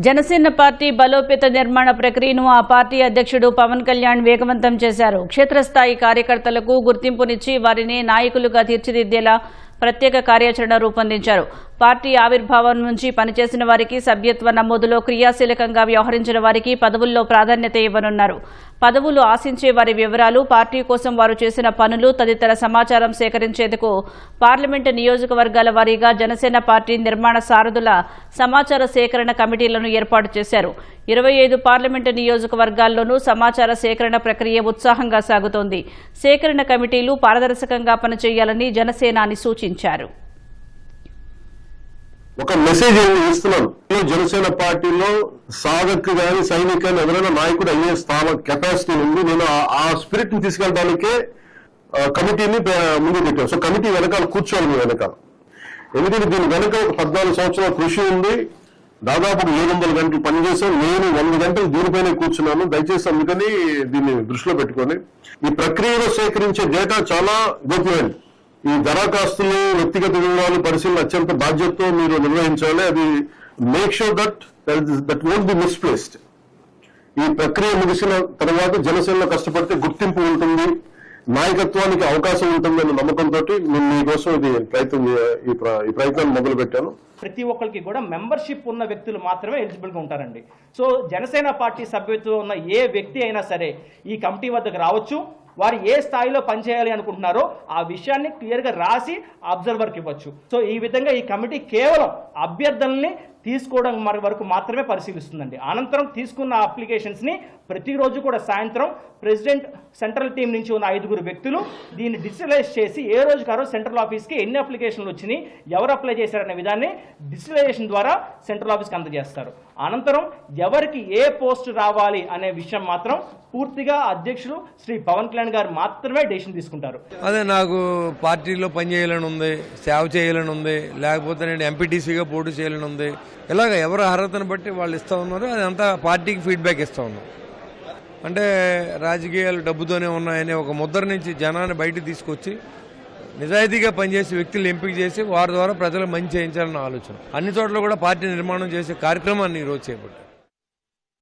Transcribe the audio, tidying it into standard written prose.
Janasena party బలోపేత నిర్మాణ ప్రక్రియను ఆ పార్టీ అధ్యక్షుడు పవన్ కళ్యాణ్ వేగవంతం చేశారు. క్షేత్రస్థాయి కార్యకర్తలకు గుర్తింపునిచ్చి వారిని నాయకులుగా తీర్చిదిద్దేలా ప్రత్యేక కార్యాచరణ రూపొందించారు. పార్టీ ఆవిర్భావం నుంచి పనిచేసిన వారికి సభ్యత్వ నమోదులో క్రియాశీలకంగా వ్యవహరించిన వారికి పదవుల్లో ప్రాధాన్యత ఇవ్వనున్నారు. పదవులు ఆశించే వారి వివరాలు, పార్టీ కోసం వారు చేసిన పనులు తదితర సమాచారం సేకరించేందుకు పార్లమెంటు నియోజకవర్గాల వారీగా జనసేన పార్టీ నిర్మాణ సారథుల సమాచార సేకరణ కమిటీలను ఏర్పాటు చేశారు. 25 పార్లమెంటు నియోజకవర్గాల్లోనూ సమాచార సేకరణ ప్రక్రియ ఉత్సాహంగా సాగుతోంది. సేకరణ కమిటీలు పారదర్శకంగా పనిచేయాలని జనసేనాని సూచించారు. ఒక మెసేజ్ ఇస్తున్నాను. జనసేన పార్టీలో సాధకు గాని సైనిక ఎవరైనా నాయకుడు అయ్యే స్థానం కెపాసిటీ ఉంది. నేను ఆ స్పిరిట్ ని తీసుకెళ్ళడానికే కమిటీని ముందు పెట్టాను. సో కమిటీ వెనకాల కూర్చోవాలి మీ వెనకాల. ఎందుకంటే దీని వెనక ఒక 14 సంవత్సరాల కృషి ఉంది. దాదాపు 700 గంటలు పనిచేసాం. నేను 100 గంటలు దీనిపైనే కూర్చున్నాను. దయచేసి అందుకని దీన్ని దృష్టిలో పెట్టుకొని ఈ ప్రక్రియలో సేకరించే డేటా చాలా గోప్యమైనది. ఈ దరఖాస్తులు, వ్యక్తిగత వివరాలు పరిశీలన అత్యంత బాధ్యతతో మీరు నిర్వహించాలి. అది make sure that won't be misplaced. ఈ ప్రక్రియ ముగిసిన తర్వాత జనసేనలో కష్టపడితే గుర్తింపు ఉంటుంది, నాయకత్వానికి అవకాశం ఉంటుంది అనే నమ్మకంతో నేను మీకోసం ఈ ప్రయత్నాన్ని మొదలు పెట్టాను. ప్రతి ఒక్కరికి కూడా మెంబర్షిప్ ఉన్న వ్యక్తులు మాత్రమే ఎలిజిబుల్గా ఉంటారండి. సో జనసేన పార్టీ సభ్యత్వం ఉన్న ఏ వ్యక్తి అయినా సరే ఈ కమిటీ వద్దకు రావచ్చు. వారు ఏ స్థాయిలో పనిచేయాలి అనుకుంటున్నారో ఆ విషయాన్ని క్లియర్గా రాసి అబ్జర్వర్కి ఇవ్వచ్చు. సో ఈ విధంగా ఈ కమిటీ కేవలం అభ్యర్థుల్ని తీసుకోవడం వరకు మాత్రమే పరిశీలిస్తుందండి. అనంతరం తీసుకున్న అప్లికేషన్స్ని ప్రతిరోజు కూడా సాయంత్రం ప్రెసిడెంట్ సెంట్రల్ టీం నుంచి ఉన్న 5 వ్యక్తులు దీన్ని డిజిటలైజ్ చేసి ఏ రోజుకి ఆ రోజు సెంట్రల్ ఆఫీస్కి ఎన్ని అప్లికేషన్లు వచ్చినాయి, ఎవరు అప్లై చేశారనే విధాన్ని డిజిటలైజేషన్ ద్వారా సెంట్రల్ ఆఫీస్కి అందజేస్తారు. అనంతరం ఎవరికి ఏ పోస్ట్ రావాలి అనే విషయం మాత్రం పూర్తిగా అధ్యక్షుడు శ్రీ పవన్ కళ్యాణ్ గారు మాత్రమే డెసిషన్ తీసుకుంటారు. అదే నాకు పార్టీలో పనిచేయాలని ఉంది, సేవ చేయాలని ఉంది, లేకపోతే నేను ఎంపీటీసీగా పోటీ చేయాలని ఉంది. ఇలాగ ఎవరు అర్హతను బట్టి వాళ్ళు ఇస్తూ ఉన్నారు. అదంతా పార్టీకి ఫీడ్బ్యాక్ ఇస్తూ ఉన్నాం. అంటే రాజకీయాలు డబ్బుతోనే ఉన్నాయనే ఒక ముద్ర నుంచి జనాన్ని బయటకు తీసుకొచ్చి నిజాయితీగా పనిచేసే వ్యక్తులు ఎంపిక చేసి వారి ద్వారా ప్రజలకు మంచి చేయించాలన్న ఆలోచన. అన్ని చోట్ల కూడా పార్టీ నిర్మాణం చేసే కార్యక్రమాన్ని ఈరోజు చేపట్టారు.